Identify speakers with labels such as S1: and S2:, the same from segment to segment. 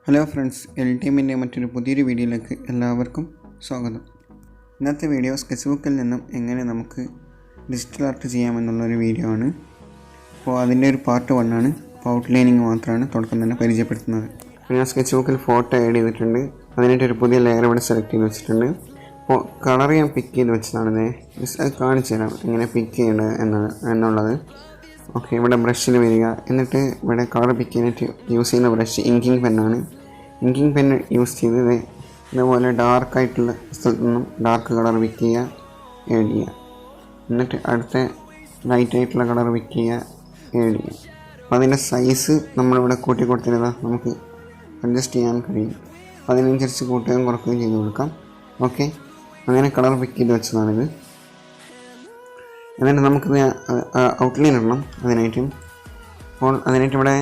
S1: Hello friends, LTMൻ്റെ മറ്റൊരു പുതിയൊരു വീഡിയോയിലേക്ക് എല്ലാവർക്കും സ്വാഗതം. ഇന്നത്തെ വീഡിയോ സ്കെച്ച് ബുക്കിൽ നിന്നും എങ്ങനെ നമുക്ക് ഡിജിറ്റൽ ആർട്ട് ചെയ്യാമെന്നുള്ളൊരു വീഡിയോ ആണ്. അപ്പോൾ അതിൻ്റെ ഒരു പാർട്ട് 1 ആണ്. അപ്പോൾ ഔട്ട്ലൈനിങ് മാത്രമാണ് തുടക്കം തന്നെ പരിചയപ്പെടുത്തുന്നത്. അപ്പോൾ ഞാൻ സ്കെച്ച് ബുക്കിൽ ഫോട്ടോ ആഡ് ചെയ്തിട്ടുണ്ട്. അതിനായിട്ടൊരു പുതിയ ലെയർ ഇവിടെ സെലക്ട് ചെയ്ത് വെച്ചിട്ടുണ്ട്. അപ്പോൾ കളർ ഞാൻ പിക്ക് ചെയ്ത് വെച്ചതാണ്. അത് കാണിച്ചു തരാം എങ്ങനെ പിക്ക് ചെയ്യേണ്ടത് എന്നുള്ളത്. ഓക്കെ, ഇവിടെ ബ്രഷിൽ വരിക. എന്നിട്ട് ഇവിടെ കളർ പിക്ക് ചെയ്യാനായിട്ട് യൂസ് ചെയ്യുന്ന brush inking പെന്നാണ്. Inking pen use ചെയ്ത് ഇതുപോലെ ഡാർക്കായിട്ടുള്ള സ്ഥലത്തു നിന്നും ഡാർക്ക് കളർ പിക്ക് ചെയ്യുക, ഏഡ് ചെയ്യുക. എന്നിട്ട് അടുത്ത ലൈറ്റായിട്ടുള്ള കളർ പിക്ക് ചെയ്യുക, ഏഡ് ചെയ്യുക. അപ്പോൾ അതിൻ്റെ സൈസ് നമ്മളിവിടെ കൂട്ടി കൊടുത്തിരുന്നാൽ നമുക്ക് അഡ്ജസ്റ്റ് ചെയ്യാൻ കഴിയും. അപ്പോൾ അതിനനുസരിച്ച് കൂട്ടുകയും കുറയ്ക്കുകയും ചെയ്ത് കൊടുക്കാം. ഓക്കെ, അങ്ങനെ കളർ പിക്ക് ചെയ്ത് വെച്ചതാണിത്. എന്നിട്ട് നമുക്കിത് ഔട്ട്ലൈൻ ഇടണം. അപ്പോൾ അതിനായിട്ട് ഇവിടെ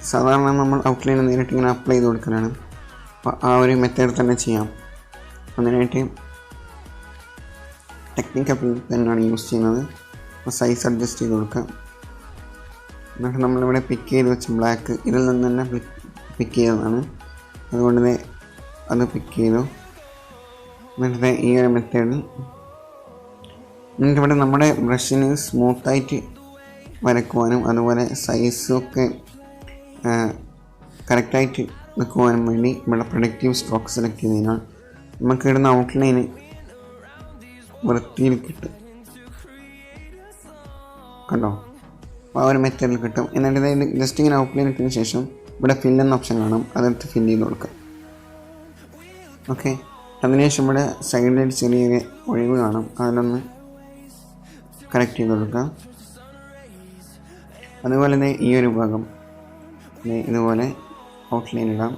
S1: സാധാരണ നമ്മൾ ഔട്ട്ലൈൻ നേരിട്ട് ഇങ്ങനെ അപ്ലൈ ചെയ്ത് കൊടുക്കലാണ്. അപ്പോൾ ആ ഒരു മെത്തേഡ് തന്നെ ചെയ്യാം. അതിനായിട്ട് ടെക്നിക്കൽ പെന്നാണ് യൂസ് ചെയ്യുന്നത്. അപ്പോൾ സൈസ് അഡ്ജസ്റ്റ് ചെയ്ത് കൊടുക്കാം. എന്നിട്ട് നമ്മളിവിടെ പിക്ക് ചെയ്ത് വെച്ച ബ്ലാക്ക് ഇതിൽ നിന്ന് തന്നെ പിക്ക് ചെയ്തതാണ്. അതുകൊണ്ട് അത് പിക്ക് ചെയ്തു. എന്നിട്ട് ഈ ഒരു മെത്തേഡിൽ എന്നിട്ടിവിടെ നമ്മുടെ ബ്രഷിന് സ്മൂത്തായിട്ട് വരക്കുവാനും അതുപോലെ സൈസൊക്കെ കറക്റ്റായിട്ട് നിൽക്കുവാനും വേണ്ടി ഇവിടെ പ്രൊഡക്റ്റീവ് സ്ട്രോക്ക് സെലക്ട് ചെയ്ത് കഴിഞ്ഞാൽ നമുക്ക് ഇടുന്ന ഔട്ട്ലൈന് വൃത്തിയിൽ കിട്ടും. കണ്ടോ? അപ്പോൾ ആ ഒരു മെത്തേഡിൽ കിട്ടും. എന്നിട്ട് ഇത് ജസ്റ്റ് ഇങ്ങനെ ഔട്ട്ലൈൻ ഇട്ടതിന് ശേഷം ഇവിടെ ഫിൽ എന്ന ഓപ്ഷൻ കാണാം. അതെടുത്ത് ഫില്ല് ചെയ്ത് കൊടുക്കാം. ഓക്കെ, അതിനുശേഷം ഇവിടെ സൈഡിലായിട്ട് ചെറിയൊരു ഒഴിവ് കാണാം. അതിലൊന്ന് കറക്റ്റ് ചെയ്ത് കൊടുക്കാം. അതുപോലെ തന്നെ ഈ ഒരു ഭാഗം ഇതുപോലെ ഔട്ട്ലൈൻ ഇടാം.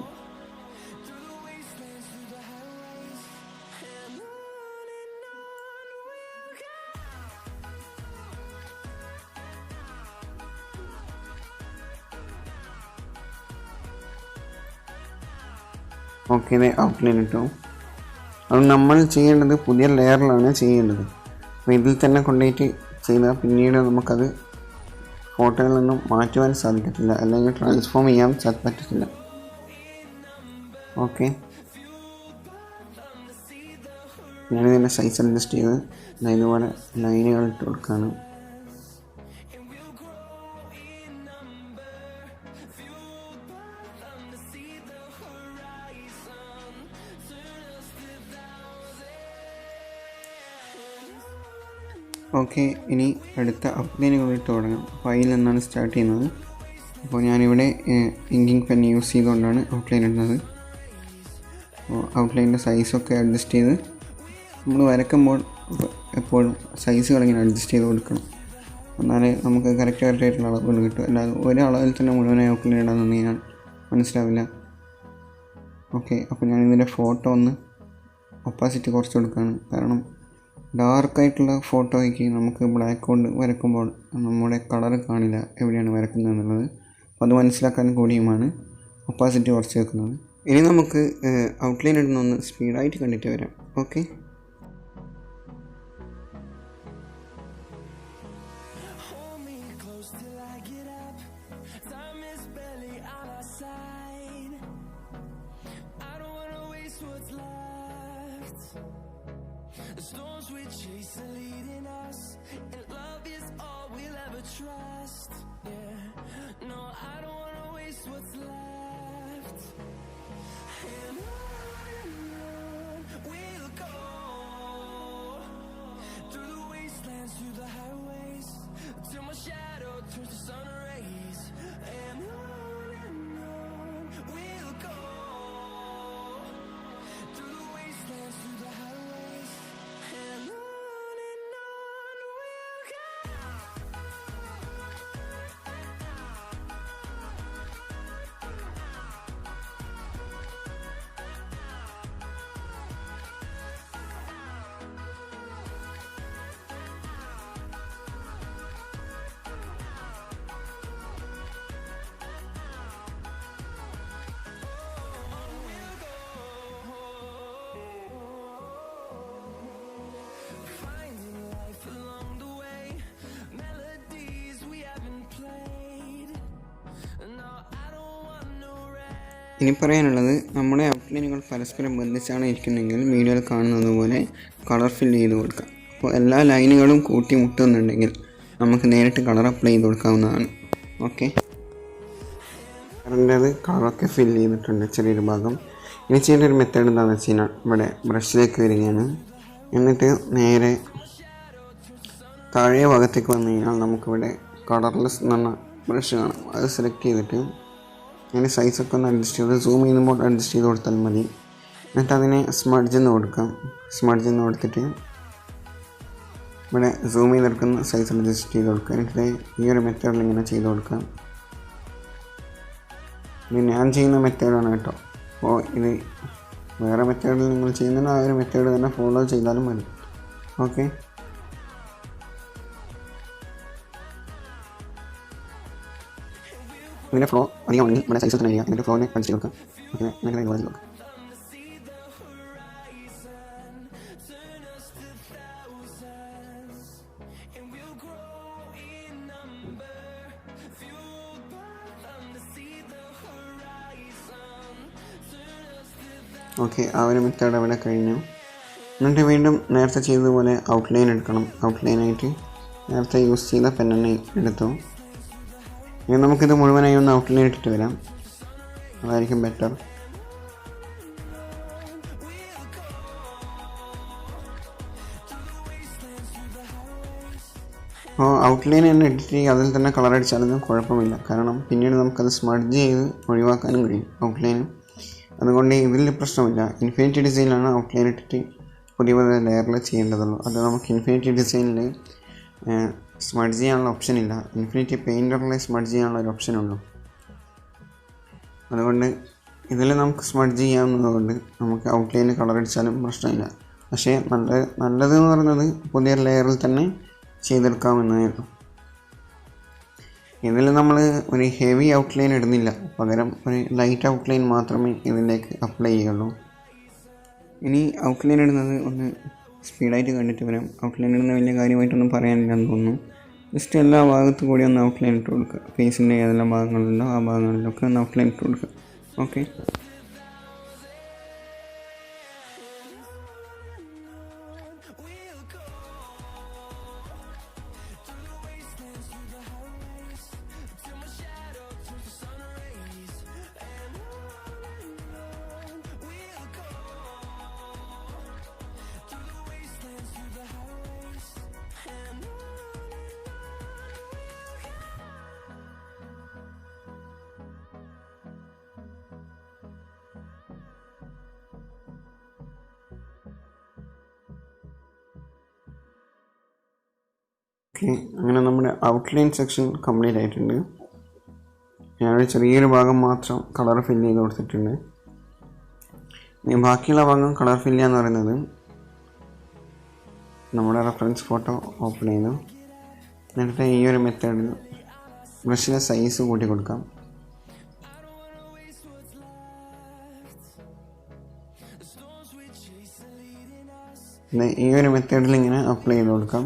S1: ഓക്കെ, ഇത് ഔട്ട്ലൈൻ ഇട്ടു. അത് നമ്മൾ ചെയ്യേണ്ടത് പുതിയ ലെയറിലാണ് ചെയ്യേണ്ടത്. അപ്പോൾ ഇതിൽ തന്നെ കൊണ്ടുപോയിട്ട് ചെയ്താൽ പിന്നീട് നമുക്കത് ഫോട്ടോയിൽ നിന്നും മാറ്റുവാൻ സാധിക്കത്തില്ല, അല്ലെങ്കിൽ ട്രാൻസ്ഫോം ചെയ്യാൻ പറ്റത്തില്ല. ഓക്കെ, ഞാനിതിൻ്റെ സൈസ് അഡ്ജസ്റ്റ് ചെയ്ത് ഇതുപോലെ ലൈനുകൾ ഇട്ട് കൊടുക്കുകയാണ്. ഓക്കെ, ഇനി അടുത്ത ഔട്ട്ലൈനുകളിട്ട് തുടങ്ങാം. അപ്പോൾ അതിൽ നിന്നാണ് സ്റ്റാർട്ട് ചെയ്യുന്നത്. അപ്പോൾ ഞാനിവിടെ ഇങ്കിങ് പെൻ യൂസ് ചെയ്തുകൊണ്ടാണ് ഔട്ട്ലൈൻ ഇടുന്നത്. അപ്പോൾ ഔട്ട്ലൈനിൻ്റെ സൈസൊക്കെ അഡ്ജസ്റ്റ് ചെയ്ത് നമ്മൾ വരയ്ക്കുമ്പോൾ എപ്പോഴും സൈസുകൾ ഇങ്ങനെ അഡ്ജസ്റ്റ് ചെയ്ത് കൊടുക്കണം. എന്നാലേ നമുക്ക് കറക്റ്റായിട്ടുള്ള അളവുകൾ കിട്ടും. അല്ലാതെ ഒരു അളവിൽ തന്നെ മുഴുവനായി ഔട്ട്ലൈൻ ഇടാൻ നിന്ന് കഴിഞ്ഞാൽ മനസ്സിലാവില്ല. ഓക്കെ, അപ്പോൾ ഞാനിതിൻ്റെ ഫോട്ടോ ഒന്ന് ഒപ്പാസിറ്റി കുറച്ച് കൊടുക്കുകയാണ്. കാരണം ഡാർക്കായിട്ടുള്ള ഫോട്ടോയ്ക്ക് നമുക്ക് ബ്ലാക്ക് കൊണ്ട് വരക്കുമ്പോൾ നമ്മുടെ കളർ കാണില്ല, എവിടെയാണ് വരക്കുന്നത് എന്നുള്ളത്. അപ്പോൾ അത് മനസ്സിലാക്കാൻ കൂടിയുമാണ് ഒപ്പാസിറ്റി കുറച്ച് വെക്കുന്നത്. ഇനി നമുക്ക് ഔട്ട്ലൈൻ ഇടുന്ന ഒന്ന് സ്പീഡായിട്ട് കണ്ടിട്ട് വരാം. Okay,
S2: The storms we chase are leading us, and love is all we'll ever trust. Yeah, no, I don't wanna waste what's left. And on we'll go, through the wastelands, through the highways, till my shadow turns to sun rays. And on we'll go, through the wastelands, through the highways. And on we'll go.
S1: ഇനി പറയാനുള്ളത്, നമ്മുടെ ഔട്ട്ലൈനുകൾ പരസ്പരം ബന്ധിച്ചാണ് ഇരിക്കുന്നതെങ്കിൽ വീഡിയോയിൽ കാണുന്നത് പോലെ colour fill ചെയ്ത് കൊടുക്കാം. അപ്പോൾ എല്ലാ ലൈനുകളും കൂട്ടി മുട്ടുന്നുണ്ടെങ്കിൽ നമുക്ക് നേരിട്ട് കളർ അപ്ലൈ ചെയ്ത് കൊടുക്കാവുന്നതാണ്. ഓക്കെ, കളറിൻ്റേത് കളറൊക്കെ ഫില്ല് ചെയ്തിട്ടുണ്ട് ചെറിയൊരു ഭാഗം. ഇനി ചെയ്യേണ്ട ഒരു മെത്തേഡ് എന്താണെന്ന് വെച്ച് കഴിഞ്ഞാൽ, ഇവിടെ ബ്രഷിലേക്ക് വരികയാണ്. എന്നിട്ട് നേരെ താഴെ ഭാഗത്തേക്ക് വന്നു കഴിഞ്ഞാൽ നമുക്കിവിടെ കളർലെസ് എന്ന് പറഞ്ഞ ബ്രഷ് കാണാം. അത് സെലക്ട് ചെയ്തിട്ട് അതിൻ്റെ സൈസൊക്കെ ഒന്ന് അഡ്ജസ്റ്റ് ചെയ്ത് സൂം ചെയ്യുമ്പോൾ അഡ്ജസ്റ്റ് ചെയ്ത് കൊടുത്താൽ മതി. എന്നിട്ട് അതിനെ സ്മഡ്ജ് എന്ന് കൊടുക്കാം. സ്മഡ്ജ് എന്ന് കൊടുത്തിട്ട് ഇവിടെ സൂം ചെയ്തെടുക്കുന്ന സൈസ് അഡ്ജസ്റ്റ് ചെയ്ത് കൊടുക്കുക. എന്നിട്ട് ഈ ഒരു മെത്തേഡിൽ ഇങ്ങനെ ചെയ്ത് കൊടുക്കാം. ഇത് ഞാൻ ചെയ്യുന്ന മെത്തേഡാണ് കേട്ടോ. അപ്പോൾ ഇത് വേറെ മെത്തേഡിൽ നിങ്ങൾ ചെയ്യുന്ന ആ ഒരു മെത്തേഡ് തന്നെ ഫോളോ ചെയ്താലും മതി. ഓക്കെ, ഇതിൻ്റെ ഫ്ലോ അധികം ഉണ്ടെങ്കിൽ ഇവിടെ സൈസ് തന്നെ ചെയ്യുക. എന്നിട്ട് ഫ്ലോനെ അഡ്ജസ്റ്റ് ചെയ്ത് കൊടുക്കാം. ഓക്കെ, അങ്ങനെ നോക്കാം. ഓക്കെ, ആ ഒരു മെത്തേഡ് അവിടെ കഴിഞ്ഞു. എന്നിട്ട് വീണ്ടും നേരത്തെ ചെയ്തതുപോലെ ഔട്ട്ലൈൻ എടുക്കണം. ഔട്ട്ലൈനായിട്ട് നേരത്തെ യൂസ് ചെയ്ത പെന്നെ എടുത്തു. ഇനി നമുക്കിത് മുഴുവനായി ഒന്ന് ഔട്ട്ലൈൻ ഇട്ടിട്ട് വരാം, അതായിരിക്കും ബെറ്റർ. അപ്പോൾ ഔട്ട്ലൈൻ തന്നെ എഡിറ്റ് ചെയ്യുക, അതിൽ തന്നെ കളർ അടിച്ചാലൊന്നും കുഴപ്പമില്ല. കാരണം പിന്നീട് നമുക്കത് സ്മഡ്ജ് ചെയ്ത് ഒഴിവാക്കാനും കഴിയും ഔട്ട്ലൈനും. അതുകൊണ്ട് ഇതിൽ പ്രശ്നമില്ല. ഇൻഫിനിറ്റി ഡിസൈനിലാണ് ഔട്ട്ലൈൻ ഇട്ടിട്ട് പുതിയ പുതിയ ലെയറിൽ ചെയ്യേണ്ടതുള്ളൂ. അത് നമുക്ക് ഇൻഫിനിറ്റി ഡിസൈനിൽ സ്മഡ്ജ് ചെയ്യാനുള്ള ഓപ്ഷൻ ഇല്ല. ഇൻഫിനിറ്റി പെയിൻറ്ററിൽ സ്മഡ്ജ് ചെയ്യാനുള്ള ഒരു ഓപ്ഷനുള്ളൂ. അതുകൊണ്ട് ഇതിൽ നമുക്ക് സ്മഡ്ജ് ചെയ്യാവുന്നതുകൊണ്ട് നമുക്ക് ഔട്ട്ലൈനിൽ കളർ അടിച്ചാലും പ്രശ്നമില്ല. പക്ഷേ നല്ലതെന്ന് പറയുന്നത് പുതിയ ലെയറിൽ തന്നെ ചെയ്തെടുക്കാമെന്നായിരുന്നു. ഇതിൽ നമ്മൾ ഒരു ഹെവി ഔട്ട്ലൈൻ ഇടുന്നില്ല, പകരം ഒരു ലൈറ്റ് ഔട്ട്ലൈൻ മാത്രമേ ഇതിലേക്ക് അപ്ലൈ ചെയ്യുള്ളൂ. ഇനി ഔട്ട്ലൈൻ ഇടുന്നത് ഒന്ന് സ്പീഡായിട്ട് കണ്ടിട്ട് വരാം. ഔട്ട്ലൈൻ ഇടുന്ന വലിയ കാര്യമായിട്ടൊന്നും പറയാനില്ലെന്ന് തോന്നുന്നു. ജസ്റ്റ് എല്ലാ ഭാഗത്തും കൂടി ഒന്ന് ഔട്ട്ലൈൻ ഇട്ട് കൊടുക്കുക. ഫേസിൻ്റെ ഏതെല്ലാം ഭാഗങ്ങളുണ്ടോ ആ ഭാഗങ്ങളിലൊക്കെ ഒന്ന് ഔട്ട്ലൈൻ ഇട്ട് കൊടുക്കുക. ഓക്കെ, അങ്ങനെ നമ്മുടെ ഔട്ട്ലൈൻ സെക്ഷൻ കംപ്ലീറ്റ് ആയിട്ടുണ്ട്. ഞാനൊരു ചെറിയൊരു ഭാഗം മാത്രം കളർ ഫില്ല് ചെയ്ത് കൊടുത്തിട്ടുണ്ട്. ഇനി ബാക്കിയുള്ള ഭാഗം കളർ ഫില്ല് ചെയ്യാന്ന് പറയുന്നത്, നമ്മുടെ റെഫറൻസ് ഫോട്ടോ ഓപ്പൺ ചെയ്തു. എന്നിട്ട് ഈ ഒരു മെത്തേഡിൽ ബ്രഷിൻ്റെ സൈസ് കൂട്ടി കൊടുക്കാം. ഈ ഒരു മെത്തേഡിൽ ഇങ്ങനെ അപ്ലൈ ചെയ്ത് കൊടുക്കാം.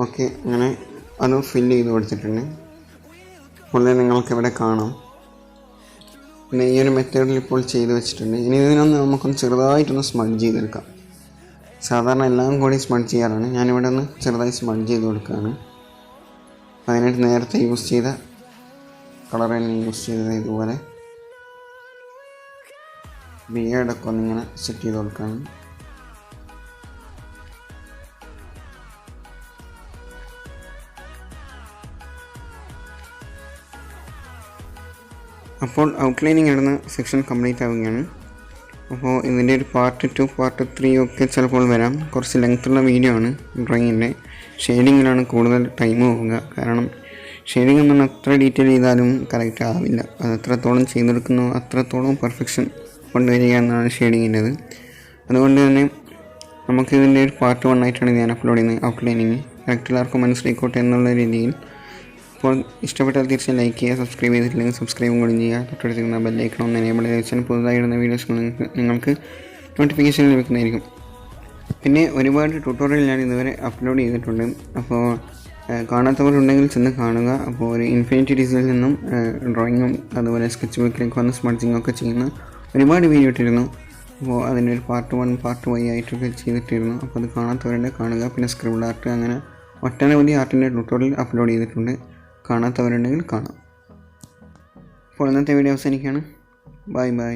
S1: ഓക്കെ, അങ്ങനെ അത് ഫില്ല് ചെയ്ത് കൊടുത്തിട്ടുണ്ട്. ഉള്ളിൽ നിങ്ങൾക്ക് ഇവിടെ കാണാം. പിന്നെ ഈ ഒരു മെത്തേഡിൽ ഇപ്പോൾ ചെയ്ത് വെച്ചിട്ടുണ്ട്. ഇനി ഇതിനൊന്ന് നമുക്കൊന്ന് ചെറുതായിട്ടൊന്ന് സ്മഡ്ജ് ചെയ്തെടുക്കാം. സാധാരണ എല്ലാം കൂടി സ്മഡ്ജ് ചെയ്യാറാണ്, ഞാനിവിടെ ഒന്ന് ചെറുതായി സ്മഡ്ജ് ചെയ്ത് കൊടുക്കുകയാണ്. അതിനായിട്ട് നേരത്തെ യൂസ് ചെയ്ത കളർ തന്നെ യൂസ് ചെയ്തത് ഇതുപോലെ ബിയർഡൊക്കെ ഒന്നിങ്ങനെ സെറ്റ് ചെയ്ത് കൊടുക്കുകയാണ്. അപ്പോൾ ഔട്ട്ലൈനിങ് ഇടുന്ന സെക്ഷൻ കംപ്ലീറ്റ് ആവുകയാണ്. അപ്പോൾ ഇതിൻ്റെ ഒരു പാർട്ട് 2 പാർട്ട് 3 ഒക്കെ ചിലപ്പോൾ വരാം. കുറച്ച് ലെങ്ത്തുള്ള വീഡിയോ ആണ് ഡ്രോയിങ്ങിൻ്റെ. ഷെയ്ഡിങ്ങിലാണ് കൂടുതൽ ടൈം പോവുക. കാരണം ഷെയ്ഡിങ് എന്ന് പറഞ്ഞാൽ എത്ര ഡീറ്റെയിൽ ചെയ്താലും കറക്റ്റ് ആവില്ല. അത് എത്രത്തോളം ചെയ്തെടുക്കുന്നോ അത്രത്തോളം പെർഫെക്ഷൻ കൊണ്ടുവരിക എന്നാണ് ഷെയ്ഡിങ്ങിൻ്റെത്. അതുകൊണ്ട് തന്നെ നമുക്കിതിൻ്റെ ഒരു പാർട്ട് 1 ആയിട്ടാണ് ഞാൻ അപ്ലോഡ് ചെയ്യുന്നത്. ഔട്ട്ലൈനിങ് കറക്റ്റ് എല്ലാവർക്കും മനസ്സിലായിക്കോട്ടെ എന്നുള്ള രീതിയിൽ. അപ്പോൾ ഇഷ്ടപ്പെട്ടാൽ തീർച്ചയായും ലൈക്ക് ചെയ്യുക. സബ്സ്ക്രൈബ് ചെയ്തിട്ടില്ലെങ്കിൽ സബ്സ്ക്രൈബും കൂടി ചെയ്യുക. തൊട്ടടുത്ത് ബെല്ലൈക്കൺ ഒന്ന് എനേബിൾ ചെയ്ത് വെച്ചാൽ പുതുതായി ഇടുന്ന വീഡിയോസ് നിങ്ങൾക്ക് നോട്ടിഫിക്കേഷൻ ലഭിക്കുന്നതായിരിക്കും. പിന്നെ ഒരുപാട് ട്യൂട്ടോറിയൽ ഞാൻ ഇതുവരെ അപ്ലോഡ് ചെയ്തിട്ടുണ്ട്. അപ്പോൾ കാണാത്തവർ ഉണ്ടെങ്കിൽ ചെന്ന് കാണുക. അപ്പോൾ ഒരു ഇൻഫിനിറ്റി ഡിസൈനിൽ നിന്നും ഡ്രോയിങ്ങും അതുപോലെ സ്കെച്ച് ബുക്കിലേക്ക് വന്ന് സ്മഡ്ജിങ് ഒക്കെ ചെയ്യുന്ന ഒരുപാട് വീഡിയോ ഇട്ടിരുന്നു. അപ്പോൾ അതിൻ്റെ ഒരു പാർട്ട് 1 പാർട്ട് 2 ആയിട്ടൊക്കെ ചെയ്തിട്ടിരുന്നു. അപ്പോൾ അത് കാണാത്തവരുടെ കാണുക. പിന്നെ സ്ക്രിബിൾ ആർട്ട് അങ്ങനെ ഒട്ടനവധി ആർട്ടിൻ്റെ ട്യൂട്ടോറിയൽ അപ്ലോഡ് ചെയ്തിട്ടുണ്ട്. കാണാത്തവരുണ്ടെങ്കിൽ കാണാം. അപ്പോൾ ഇന്നത്തെ വീഡിയോ അവസാനിക്കുകയാണ്. Bye bye.